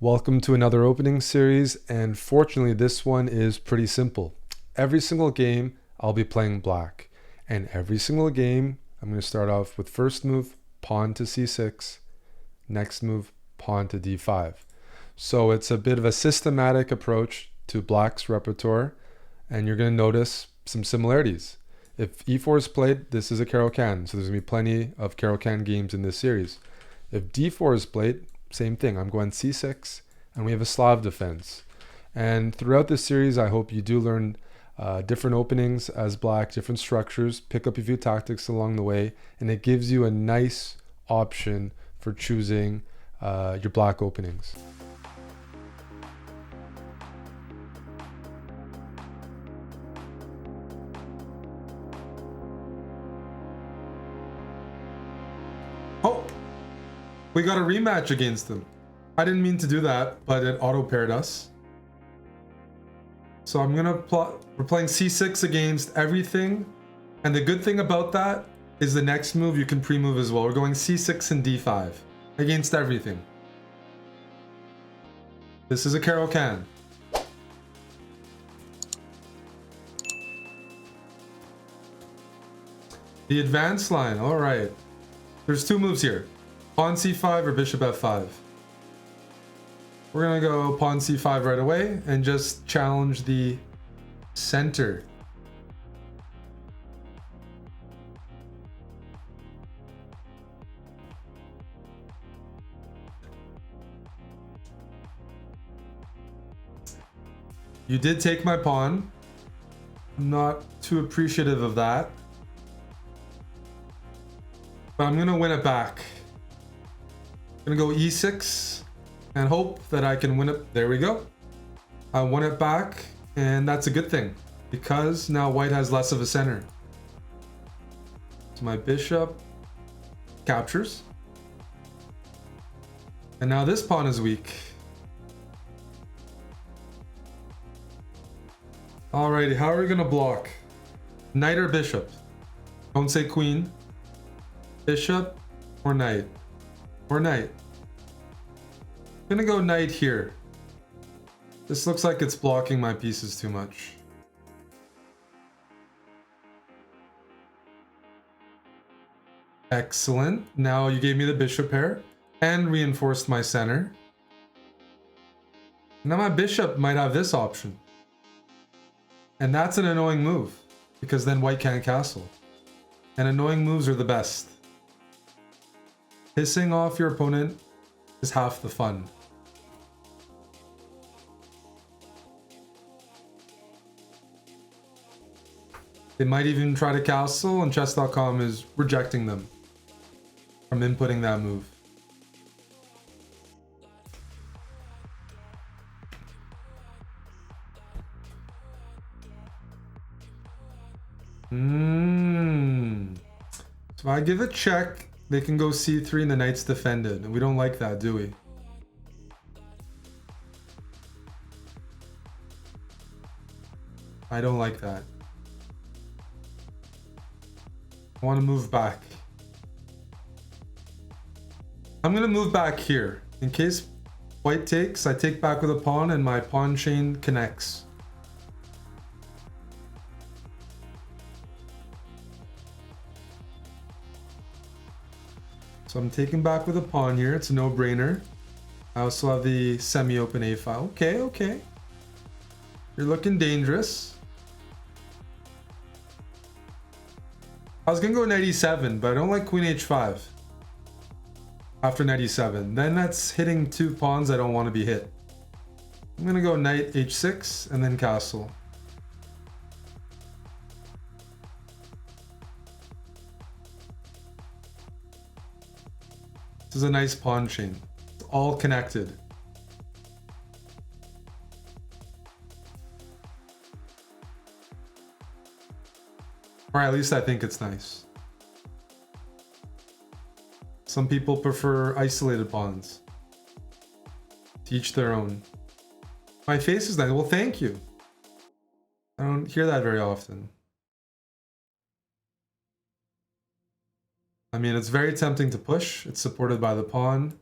Welcome to another opening series, and fortunately this one is pretty simple. Every single game I'll be playing black, and every single game I'm going to start off with first move pawn to c6, next move pawn to d5. So it's a bit of a systematic approach to black's repertoire, and you're going to notice some similarities. If e4 is played, this is a Caro-Kann, so there's going to be plenty of Caro-Kann games in this series. If d4 is played, same thing. I'm going c6, and we have a Slav defense. And throughout this series, I hope you do learn different openings as black, different structures, pick up a few tactics along the way, and it gives you a nice option for choosing your black openings. Oh! We got a rematch against them. I didn't mean to do that, but it auto-paired us. So I'm gonna we're playing c6 against everything. And the good thing about that is the next move you can pre-move as well. We're going c6 and d5 against everything. This is a Caro-Kann. The advanced line, all right. There's two moves here. Pawn c5 or bishop f5. We're gonna go pawn c5 right away and just challenge the center. You did take my pawn. I'm not too appreciative of that, but I'm gonna win it back. I'm gonna go e6 and hope that I can win it. There we go. I won it back, and that's a good thing because now white has less of a center. So my bishop captures. And now this pawn is weak. Alrighty, how are we gonna block? Knight or bishop? Don't say queen. Bishop or knight? Or knight. I'm gonna go knight here. This looks like it's blocking my pieces too much. Excellent. Now you gave me the bishop pair and reinforced my center. Now my bishop might have this option. And that's an annoying move because then white can't castle. And annoying moves are the best. Pissing off your opponent is half the fun. They might even try to castle, and chess.com is rejecting them from inputting that move. So if I give a check, they can go c3 and the knight's defended. And we don't like that, do we? I don't like that. I want to move back. I'm going to move back here. In case white takes, I take back with a pawn and my pawn chain connects. So I'm taking back with a pawn here. It's a no-brainer. I also have the semi-open a file. Okay, okay. You're looking dangerous. I was gonna go knight e7, but I don't like queen h5 after knight e7. Then that's hitting two pawns I don't want to be hit. I'm gonna go knight h6 and then castle. This is a nice pawn chain. It's all connected. Or at least I think it's nice. Some people prefer isolated pawns. To each their own. My face is nice. Well, thank you. I don't hear that very often. I mean, it's very tempting to push. It's supported by the pawn.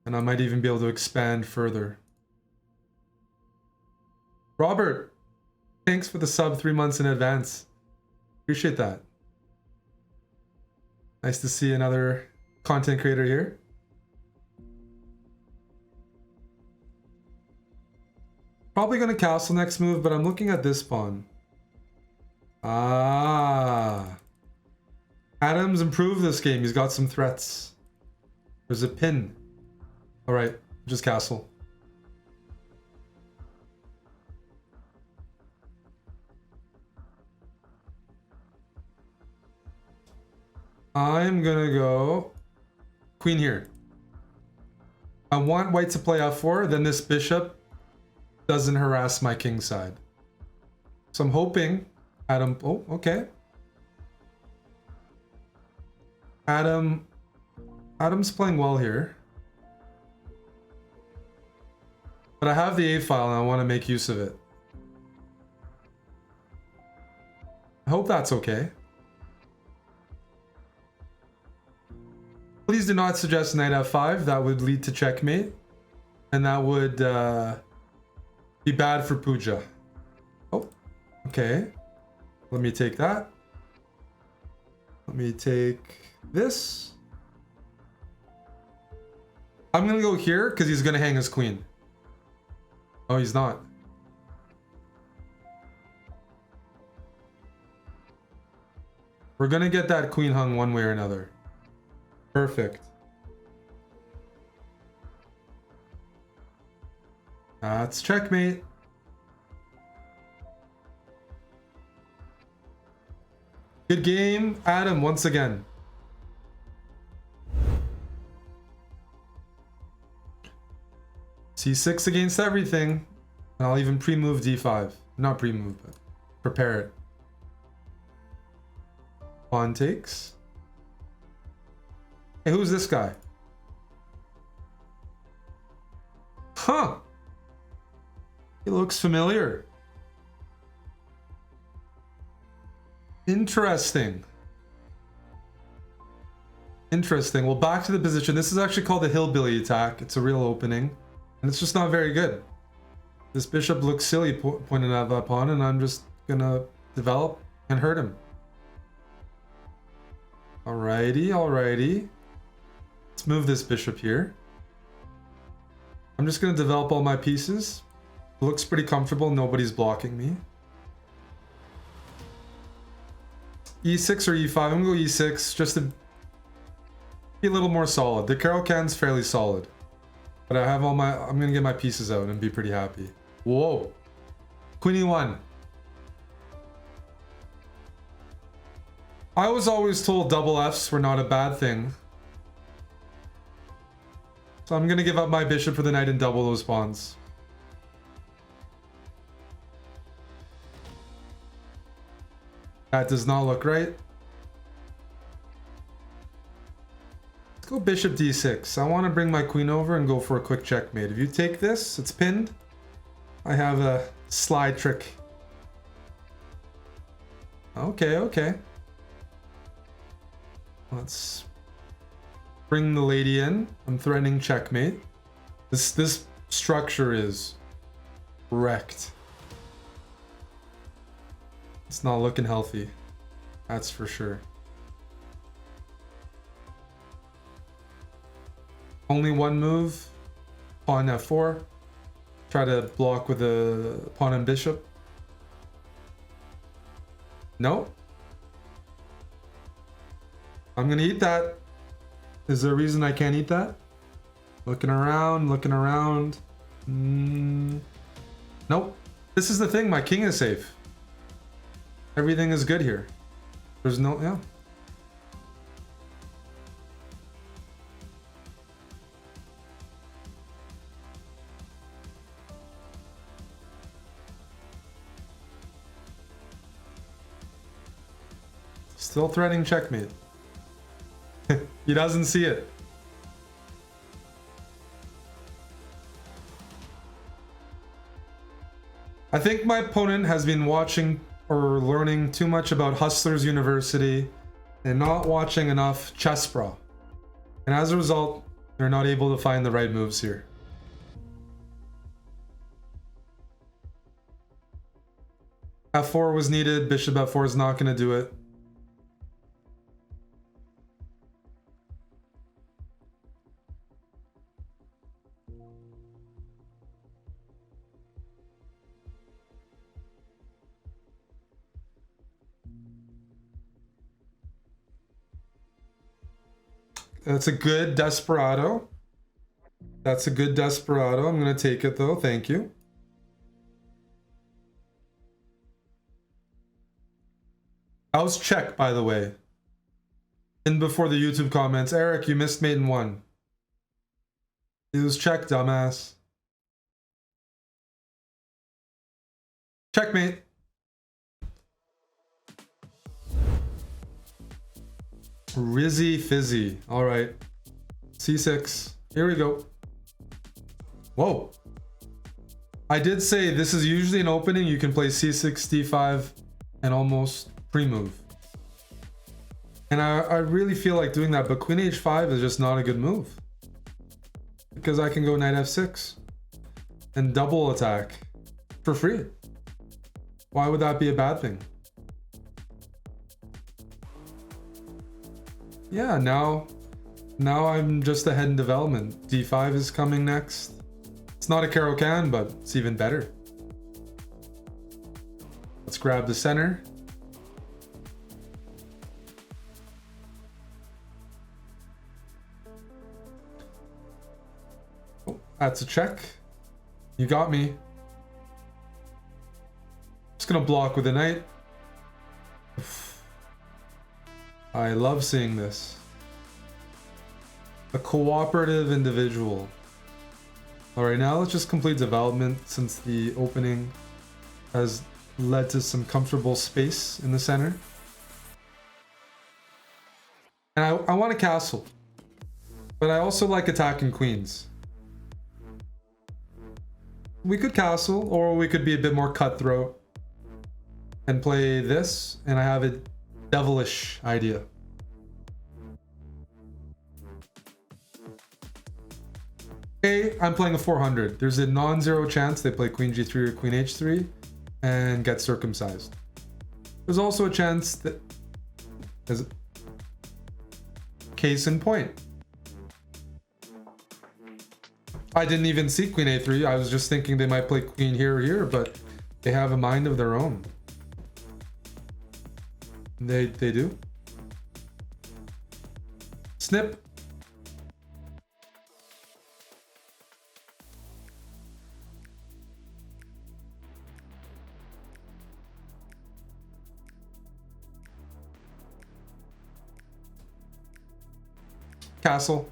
And I might even be able to expand further. Robert, thanks for the sub 3 months in advance. Appreciate that. Nice to see another content creator here. Probably going to castle next move, but I'm looking at this pawn. Ah. Adam's improved this game. He's got some threats. There's a pin. Alright, just castle. I'm gonna go queen here. I want white to play f4, then this bishop doesn't harass my king side. So I'm hoping Adam... Oh, okay. Adam's playing well here. But I have the A file and I want to make use of it. I hope that's okay. Please do not suggest knight f5. That would lead to checkmate. And that would be bad for Puja. Oh, okay. Let me take that. Let me take this. I'm going to go here because he's going to hang his queen. Oh, he's not. We're going to get that queen hung one way or another. Perfect. That's checkmate. Good game, Adam, once again. C6 against everything. And I'll even pre-move d5. Not pre-move, but prepare it. Pawn takes. Hey, who's this guy? Huh. He looks familiar. Interesting. Interesting. Well, back to the position. This is actually called the Hillbilly attack. It's a real opening. And it's just not very good. This bishop looks silly pointing at that pawn, and I'm just gonna develop and hurt him. Alrighty, alrighty. Let's move this bishop here. I'm just gonna develop all my pieces. It looks pretty comfortable. Nobody's blocking me. E6 or E5? I'm gonna go E6 just to be a little more solid. The Caro-Kann's fairly solid. But I have all my... I'm gonna get my pieces out and be pretty happy. Whoa. Queen E1. I was always told double Fs were not a bad thing. So I'm gonna give up my bishop for the knight and double those pawns. That does not look right. Let's go bishop d6. I want to bring my queen over and go for a quick checkmate. If you take this, it's pinned. I have a slide trick. Okay, okay. Let's bring the lady in. I'm threatening checkmate. This structure is wrecked. It's not looking healthy. That's for sure. Only one move. Pawn f4. Try to block with a pawn and bishop. No. I'm gonna eat that. Is there a reason I can't eat that? Looking around, looking around. Nope. This is the thing, my king is safe. Everything is good here. There's no, yeah. Still threatening checkmate. He doesn't see it. I think my opponent has been watching or learning too much about Hustlers University and not watching enough chessbrah. And as a result, They're not able to find the right moves here. F4 was needed. Bishop F4 is not going to do it. That's a good desperado. That's a good desperado. I'm going to take it though. Thank you. I was check, by the way. And before the YouTube comments, Eric, you missed mate in 1. It was check, dumbass. Checkmate. Rizzy Fizzy. All right. C6. Here we go. Whoa. I did say this is usually an opening. You can play C6, D5, and almost pre-move. And I really feel like doing that, but Queen H5 is just not a good move. Because I can go Knight F6 and double attack for free. Why would that be a bad thing? Yeah, now I'm just ahead in development. D5 is coming next. It's not a Caro-Kann, but it's even better. Let's grab the center. Oh, that's a check. You got me. Just gonna block with a knight. I love seeing this. A cooperative individual. Alright, now let's just complete development since the opening has led to some comfortable space in the center. And I want a castle. But I also like attacking queens. We could castle, or we could be a bit more cutthroat and play this, and I have a devilish idea. Okay, I'm playing a 400. There's a non-zero chance they play Queen G3 or Queen H3 and get circumcised. There's also a chance that, as case in point, I didn't even see Queen A3. I was just thinking they might play Queen here or here, but they have a mind of their own. They do. Snip. Castle.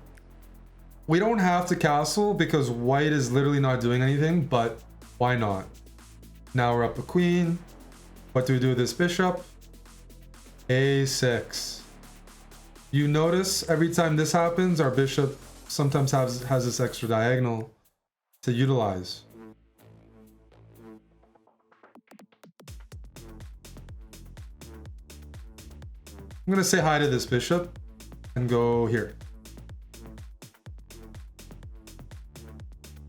We don't have to castle because white is literally not doing anything, but why not? Now we're up a queen. What do we do with this bishop? A6. You notice every time this happens, our bishop sometimes has this extra diagonal to utilize. I'm gonna say hi to this bishop and go here.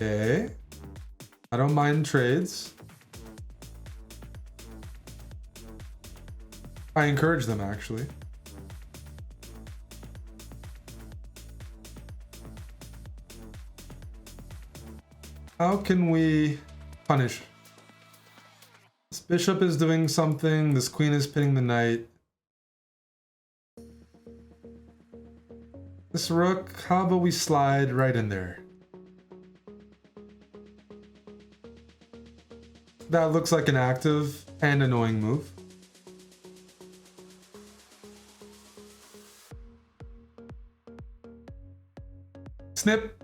Okay. I don't mind trades. I encourage them, actually. How can we punish? This bishop is doing something. This queen is pinning the knight. This rook, how about we slide right in there? That looks like an active and annoying move. Snip.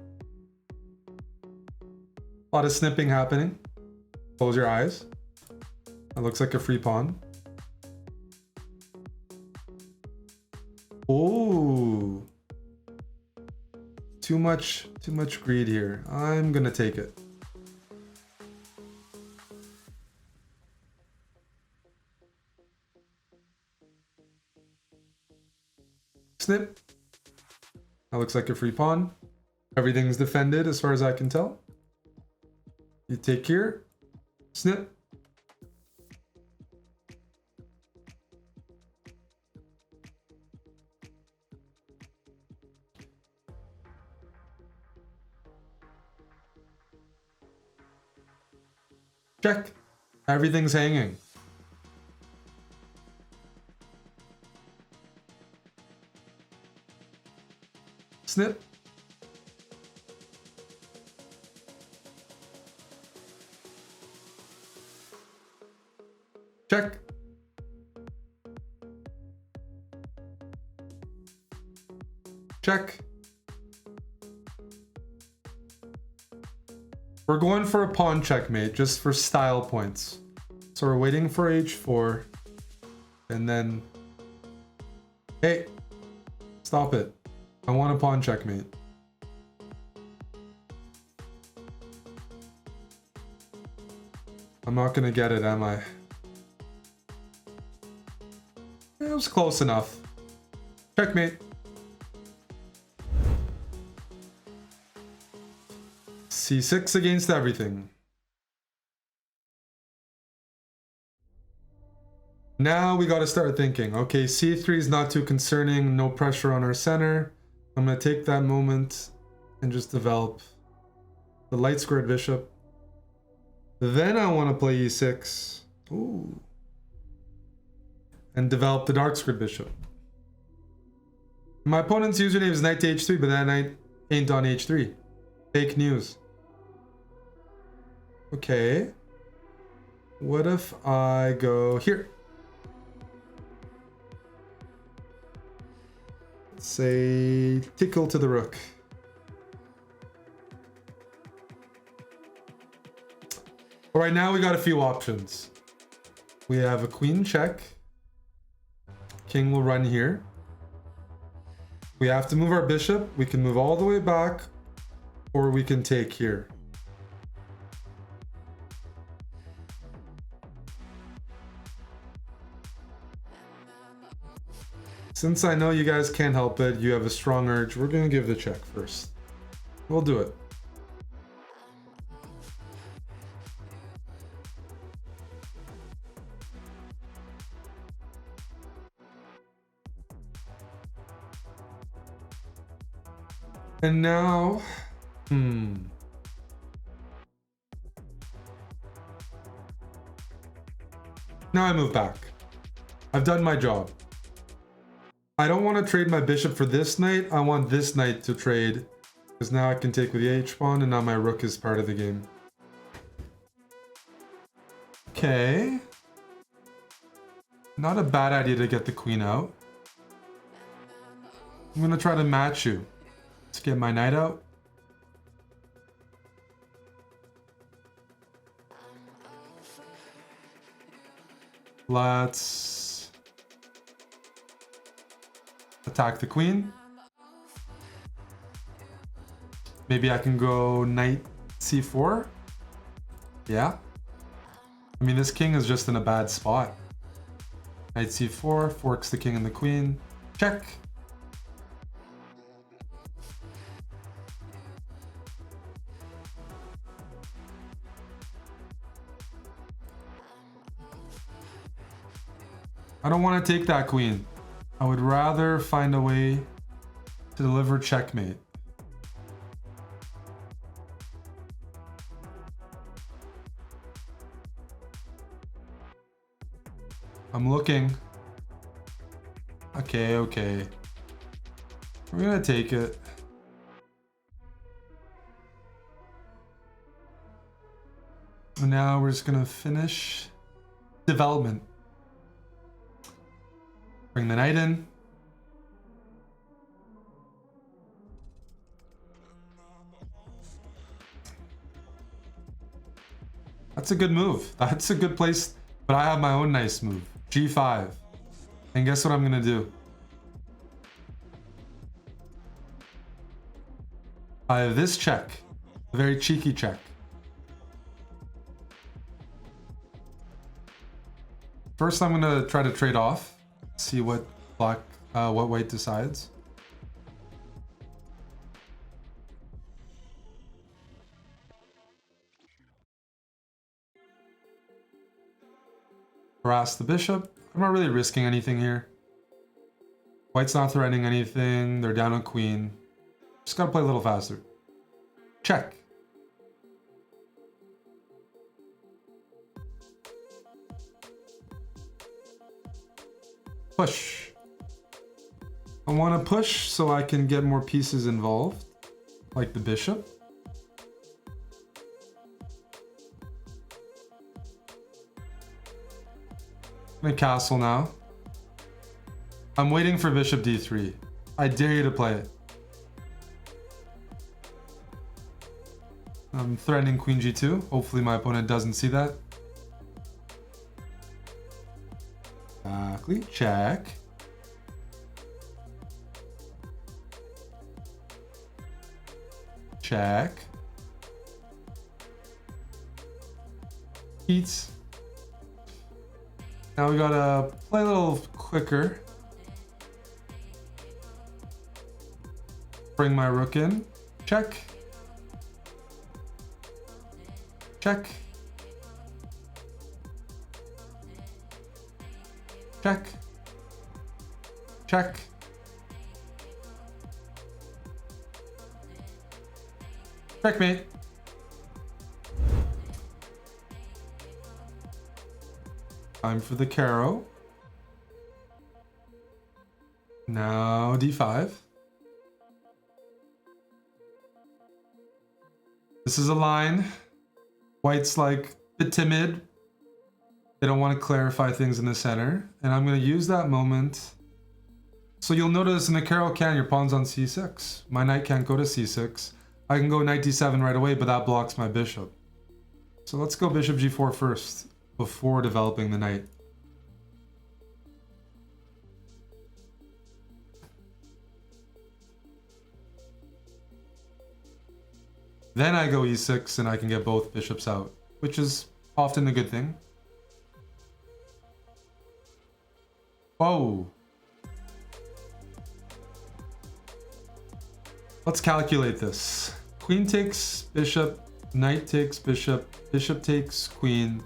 A lot of snipping happening. Close your eyes. That looks like a free pawn. Oh. Too much greed here. I'm gonna take it. Snip. That looks like a free pawn. Everything's defended as far as I can tell. You take here. Snip. Check. Everything's hanging. Snip. Check. Check. We're going for a pawn checkmate, just for style points. So we're waiting for h4. And then... Hey! Stop it. I want a pawn checkmate. I'm not gonna get it, am I? It was close enough. Checkmate. C6 against everything. Now we gotta start thinking. Okay, C3 is not too concerning. No pressure on our center. I'm gonna take that moment and just develop the light squared bishop. Then I want to play E6. Ooh. And develop the dark squared bishop. My opponent's username is knight to h3, but that knight ain't on h3. Fake news. Okay. What if I go here? Let's say tickle to the rook. All right, now we got a few options. We have a queen check. King will run here. We have to move our bishop. We can move all the way back, or we can take here. Since I know you guys can't help it, you have a strong urge, we're gonna give the check first. We'll do it. And now, now I move back. I've done my job. I don't want to trade my bishop for this knight. I want this knight to trade, because now I can take with the h-pawn, and now my rook is part of the game. Okay. Not a bad idea to get the queen out. I'm going to try to match you. Let's get my knight out. Let's attack the queen. Maybe I can go knight c4. Yeah. I mean, this king is just in a bad spot. Knight c4, forks the king and the queen. Check. I don't want to take that queen. I would rather find a way to deliver checkmate. I'm looking. Okay, okay. We're gonna take it. And now we're just gonna finish development. Bring the knight in. That's a good move. That's a good place. But I have my own nice move. G5. And guess what I'm gonna do? I have this check. A very cheeky check. First I'm gonna try to trade off. See what what white decides. harass the bishop. I'm not really risking anything here. White's not threatening anything. They're down on queen. Just gotta play a little faster. Check. Push. I want to push so I can get more pieces involved, like the bishop. I'm gonna castle now. I'm waiting for bishop d3. I dare you to play it. I'm threatening queen g2. Hopefully my opponent doesn't see that. Exactly. Check. Check. Heats. Now we gotta play a little quicker. Bring my rook in. Check. Check. Check. Check. Checkmate. Time for the caro. Now d5. This is a line. White's like a bit timid. They don't want to clarify things in the center. And I'm going to use that moment. So you'll notice in the Caro-Kann, your pawn's on c6. My knight can't go to c6. I can go knight d7 right away, but that blocks my bishop. So let's go bishop g4 first, before developing the knight. Then I go e6 and I can get both bishops out, which is often a good thing. Oh. Let's calculate this. Queen takes bishop, knight takes bishop, bishop takes queen,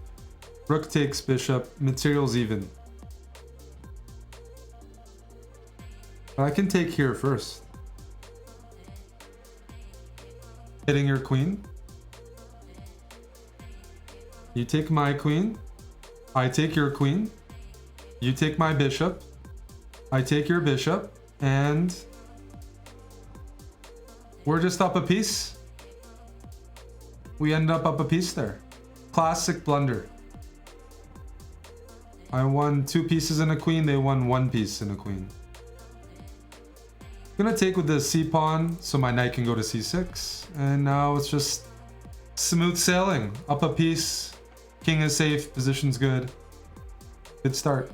rook takes bishop, material's even. But I can take here first. Hitting your queen. You take my queen. I take your queen. You take my bishop. I take your bishop. And we're just up a piece. We end up a piece there. Classic blunder. I won 2 pieces in a queen. They won 1 piece in a queen. I'm gonna take with the c pawn so my knight can go to c6. And now it's just smooth sailing. Up a piece. King is safe. Position's good. Good start.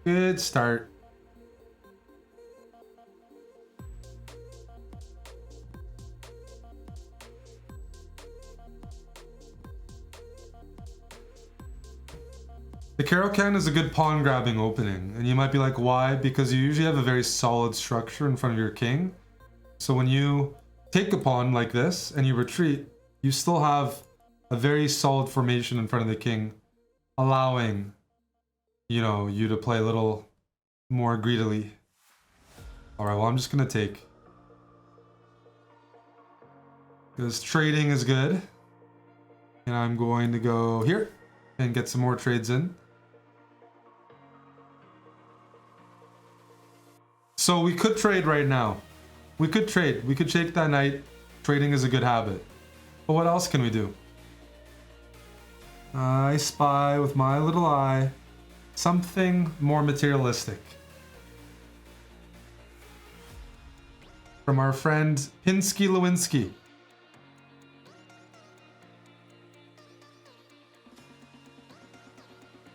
Good start. The Caro-Kann is a good pawn grabbing opening, and you might be like, why? Because you usually have a very solid structure in front of your king. So when you take a pawn like this and you retreat, you still have a very solid formation in front of the king, allowing, you know, you to play a little more greedily. All right, well, I'm just gonna take. Because trading is good. And I'm going to go here and get some more trades in. So we could trade right now. We could trade. We could shake that knight. Trading is a good habit. But what else can we do? I spy with my little eye something more materialistic. From our friend Pinsky Lewinsky.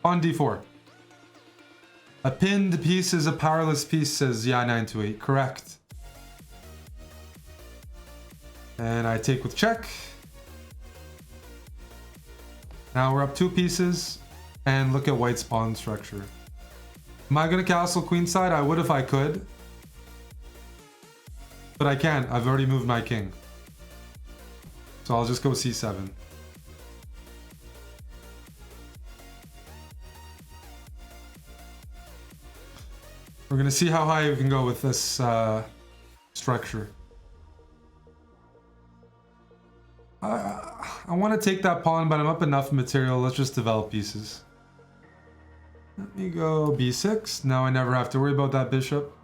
On d4. A pinned piece is a powerless piece, says Ya928. Correct. And I take with check. Now we're up 2 pieces. And look at white's pawn structure. Am I going to castle queenside? I would if I could. But I can't. I've already moved my king. So I'll just go c7. We're gonna see how high we can go with this structure. I want to take that pawn, but I'm up enough material. Let's just develop pieces. Let me go b6. Now I never have to worry about that bishop.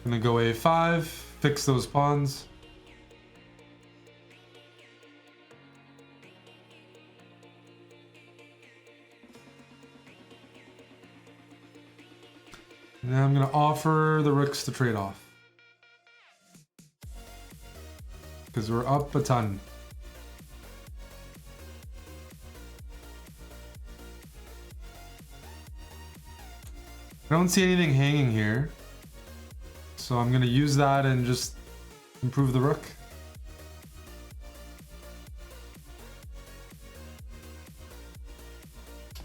I'm gonna go a5, fix those pawns. And then I'm gonna offer the rooks to trade off. Because we're up a ton. I don't see anything hanging here. So I'm gonna use that and just improve the rook.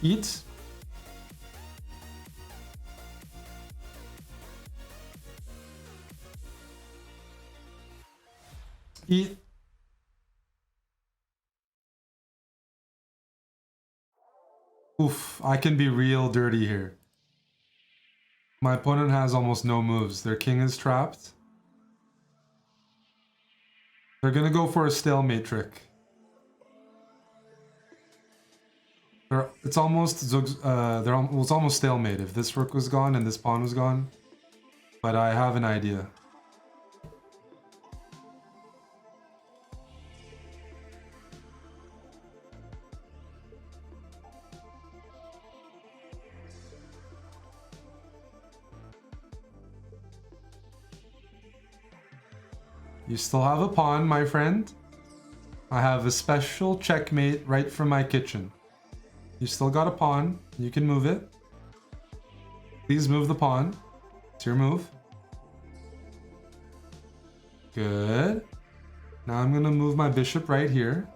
Eat. Eat. Oof, I can be real dirty here. My opponent has almost no moves. Their king is trapped. They're gonna go for a stalemate trick. It's almost stalemate if this rook was gone and this pawn was gone. But I have an idea. You still have a pawn, my friend. I have a special checkmate right from my kitchen. You still got a pawn. You can move it. Please move the pawn. It's your move. Good. Now I'm gonna move my bishop right here.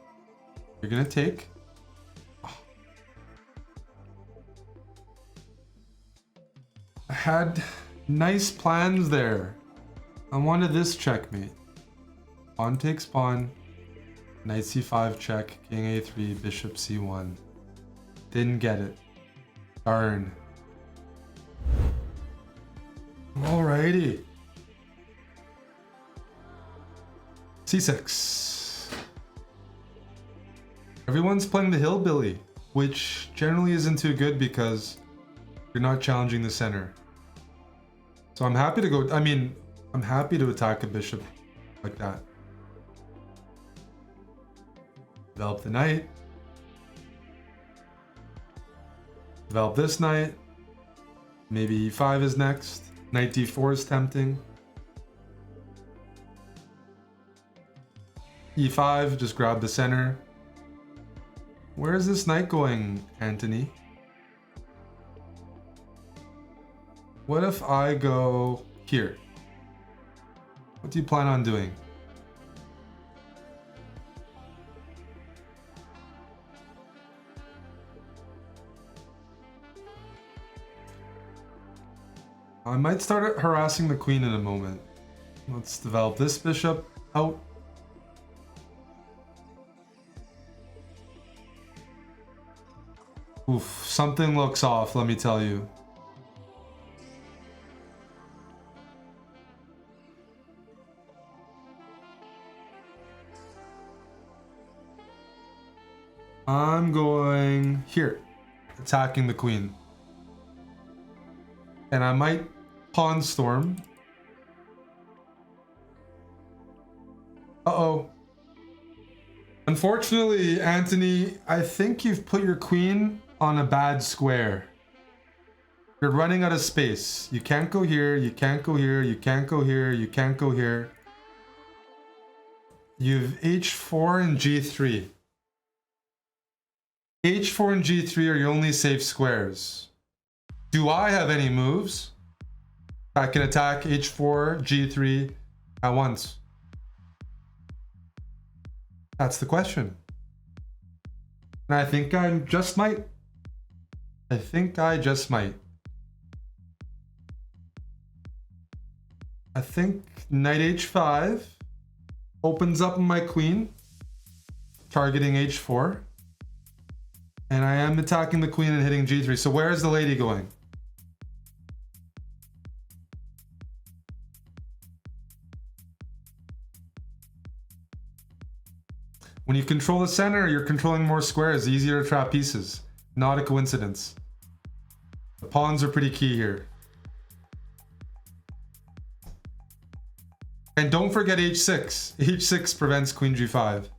You're gonna take. Oh. I had nice plans there. I wanted this checkmate. Pawn takes pawn, knight c5 check, king a3, bishop c1. Didn't get it. Darn. Alrighty. c6. Everyone's playing the Hillbilly, which generally isn't too good because you're not challenging the center. So I'm happy to go, I'm happy to attack a bishop like that. Develop the knight. Develop this knight. Maybe e5 is next. Knight d4 is tempting. e5, just grab the center. Where is this knight going, Anthony? What if I go here? What do you plan on doing? I might start harassing the queen in a moment. Let's develop this bishop out. Oof, something looks off, let me tell you. I'm going here, attacking the queen. And I might pawn storm. Uh-oh. Unfortunately, Anthony, I think you've put your queen on a bad square. You're running out of space. You can't go here, you can't go here, you can't go here, you can't go here. You've h4 and g3. h4 and g3 are your only safe squares. Do I have any moves? I can attack h4, g3 at once. That's the question. And I think I just might. I think I just might. I think knight h5 opens up my queen, targeting h4. And I am attacking the queen and hitting g3. So where is the lady going? When you control the center, you're controlling more squares, easier to trap pieces. Not a coincidence. The pawns are pretty key here. And don't forget h6. h6 prevents queen g5.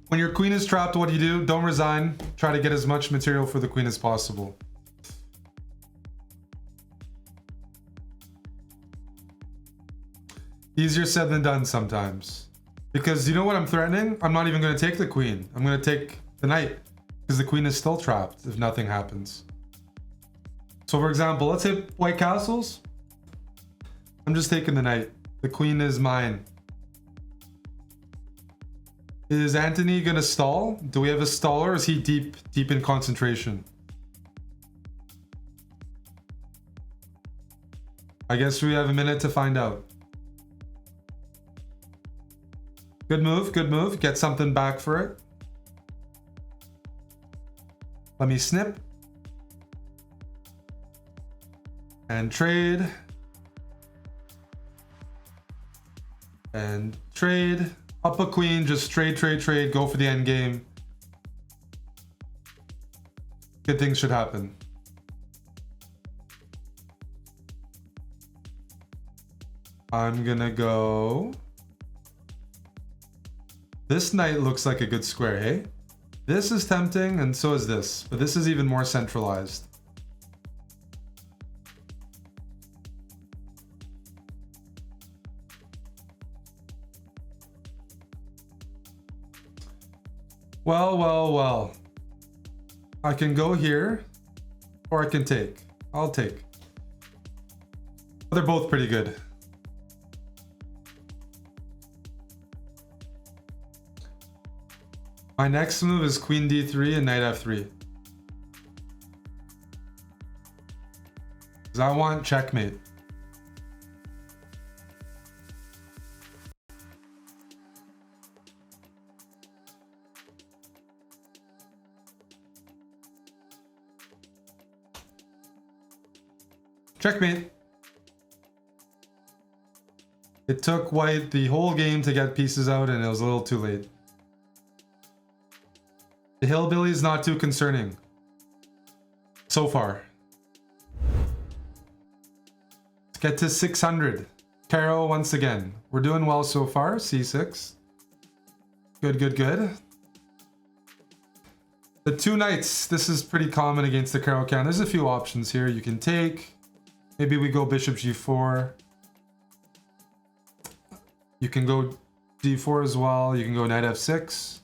When your queen is trapped, what do? Don't resign. Try to get as much material for the queen as possible. Easier said than done sometimes. Because you know what I'm threatening? I'm not even going to take the queen. I'm going to take the knight. Because the queen is still trapped if nothing happens. So for example, let's hit white castles. I'm just taking the knight. The queen is mine. Is Anthony gonna stall? Do we have a staller or is he deep in concentration? I guess we have a minute to find out. Good move, good move. Get something back for it. Let me snip. And trade. And trade. Up a queen, just trade, go for the end game. Good things should happen. I'm gonna go... This knight looks like a good square, hey? This is tempting, and so is this, but this is even more centralized. Well. I can go here, or I can take. I'll take. They're both pretty good. My next move is queen d3 and knight f3. Because I want checkmate. Checkmate. It took white the whole game to get pieces out and it was a little too late. The Hillbilly is not too concerning. So far. Let's get to 600. Caro once again. We're doing well so far. C6. Good. The two knights. This is pretty common against the Caro-Kann. There's a few options here. You can take... Maybe we go bishop g4. You can go d4 as well. You can go knight f6.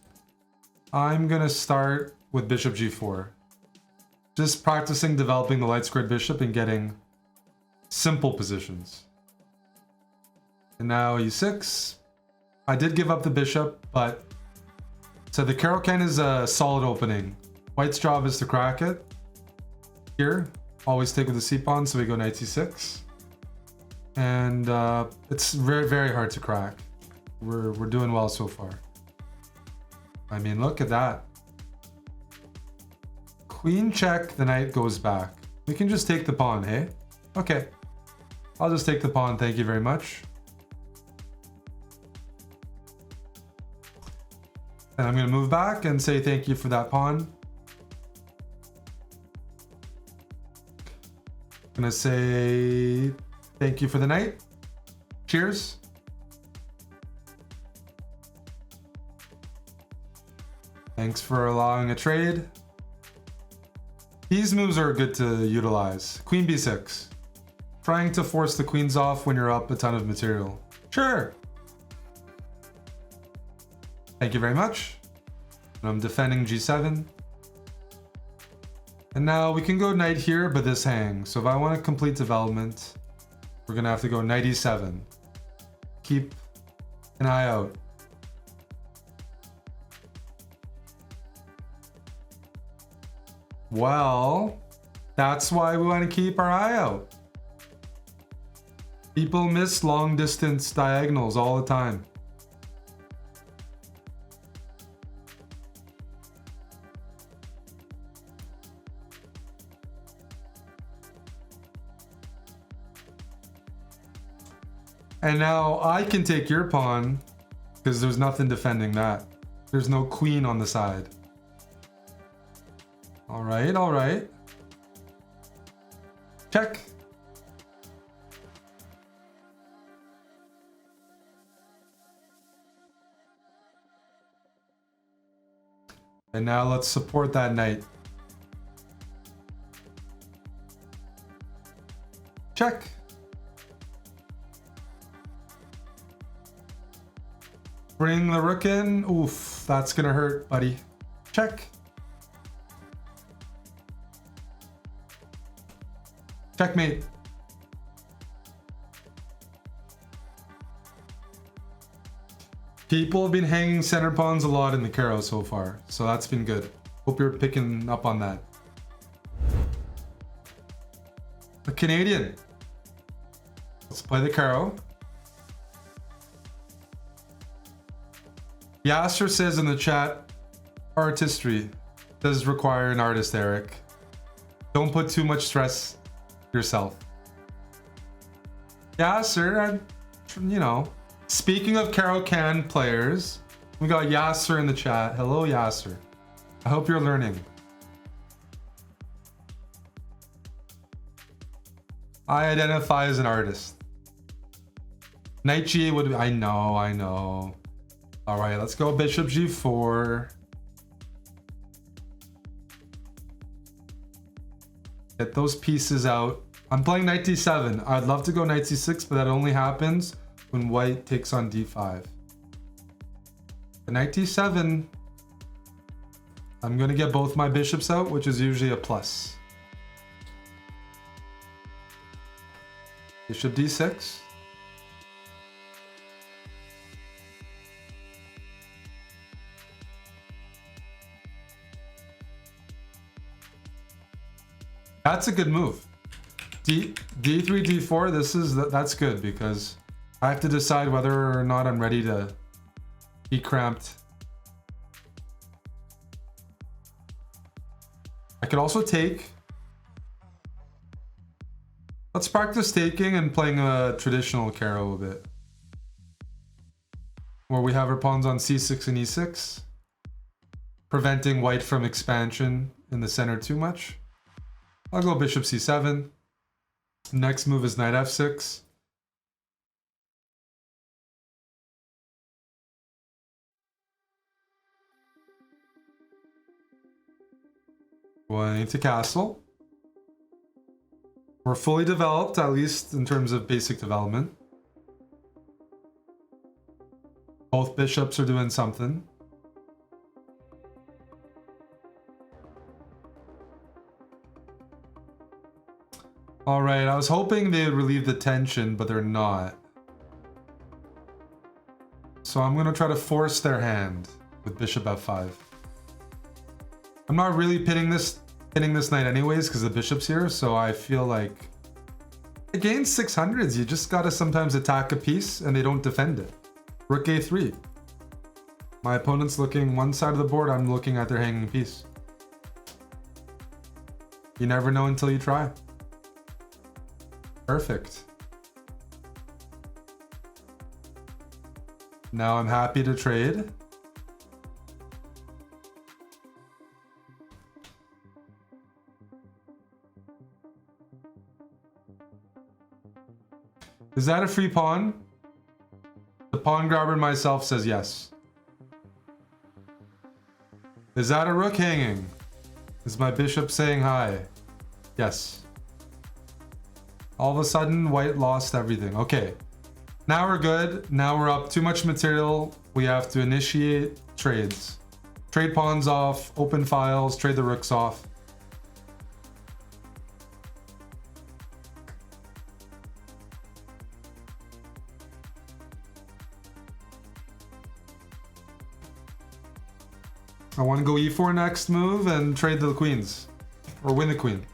I'm gonna start with bishop g4. Just practicing developing the light squared bishop and getting simple positions. And now e6. I did give up the bishop, but... So the Caro-Kann is a solid opening. White's job is to crack it. Here. Always take with the c-pawn, so we go knight c6. And it's very hard to crack. We're doing well so far. I mean, look at that. Queen check, the knight goes back. We can just take the pawn, hey? Okay. I'll just take the pawn, thank you very much. And I'm gonna move back and say thank you for that pawn. Gonna say thank you for the knight. Cheers. Thanks for allowing a trade. These moves are good to utilize. Queen b6. Trying to force the queens off when you're up a ton of material. Sure. Thank you very much. And I'm defending g7. And now we can go knight here, but this hangs. So if I want to complete development, we're going to have to go knight e7. Keep an eye out. Well, that's why we want to keep our eye out. People miss long distance diagonals all the time. And now I can take your pawn because there's nothing defending that. There's no queen on the side. All right, all right. Check. And now let's support that knight. Check. Bring the rook in. Oof, that's gonna hurt, buddy. Check. Checkmate. People have been hanging center pawns a lot in the Caro so far, so that's been good. Hope you're picking up on that. The Canadian. Let's play the Caro. Yasser says in the chat, artistry does require an artist, Eric. Don't put too much stress yourself. Yasser, you know. Speaking of Caro-Kann players, we got Yasser in the chat. Hello, Yasser. I hope you're learning. I identify as an artist. Knight G8 would be, I know. All right, let's go Bishop G4. Get those pieces out. I'm playing Knight D7. I'd love to go Knight C6, but that only happens when white takes on D5. The Knight D7, I'm gonna get both my bishops out, which is usually a plus. Bishop D6. That's a good move. D3, D4, that's good because I have to decide whether or not I'm ready to be cramped. I could also take. Let's practice taking and playing a traditional Caro a bit. Where we have our pawns on C6 and E6. Preventing white from expansion in the center too much. I'll go Bishop C7. Next move is Knight F6. Going to castle. We're fully developed, at least in terms of basic development. Both bishops are doing something. All right, I was hoping they would relieve the tension, but they're not. So I'm gonna try to force their hand with Bishop F5. I'm not really pinning this knight anyways because the bishop's here, so I feel like against 600s, you just gotta sometimes attack a piece and they don't defend it. Rook A3. My opponent's looking one side of the board, I'm looking at their hanging piece. You never know until you try. Perfect. Now I'm happy to trade. Is that a free pawn? The pawn grabber myself says yes. Is that a rook hanging? Is my bishop saying hi? Yes. All of a sudden, white lost everything. Okay. Now we're good. Now we're up too much material. We have to initiate trades. Trade pawns off, open files, trade the rooks off. I want to go e4 next move and trade the queens. Or win the queen.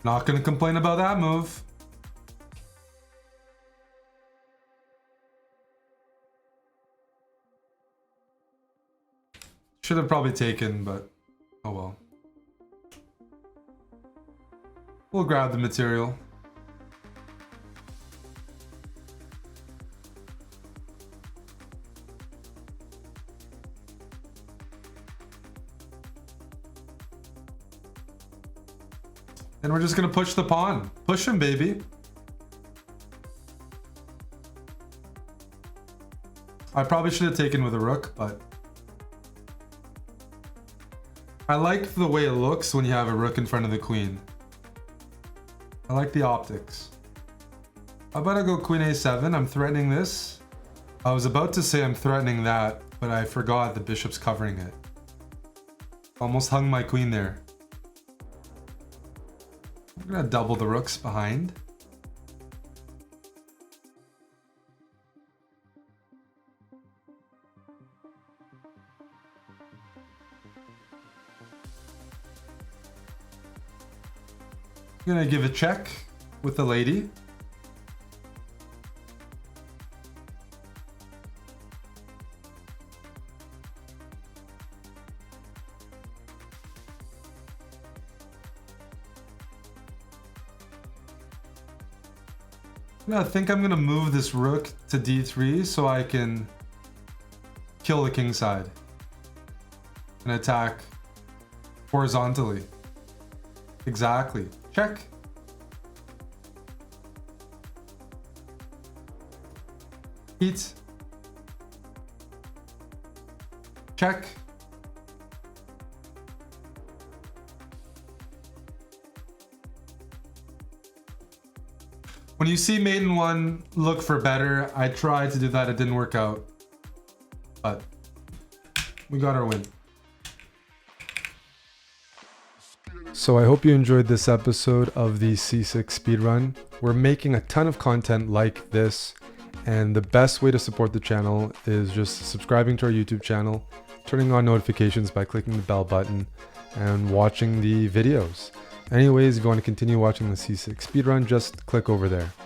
Not going to complain about that move. Should have probably taken, but oh well. We'll grab the material. And we're just gonna push the pawn. Push him, baby. I probably should have taken with a rook, but I like the way it looks when you have a rook in front of the queen. I like the optics. How about I go queen a7? I'm threatening this. I was about to say I'm threatening that, but I forgot the bishop's covering it. Almost hung my queen there. I'm gonna double the rooks behind. I'm gonna give a check with the lady. I think I'm gonna move this rook to d3 so I can kill the king side and attack horizontally. Exactly. Check. Heat. Check. When you see mate in one, look for better. I tried to do that, it didn't work out. But we got our win. So I hope you enjoyed this episode of the C6 speedrun. We're making a ton of content like this, and the best way to support the channel is just subscribing to our YouTube channel, turning on notifications by clicking the bell button, and watching the videos. Anyways, if you want to continue watching the C6 speedrun, just click over there.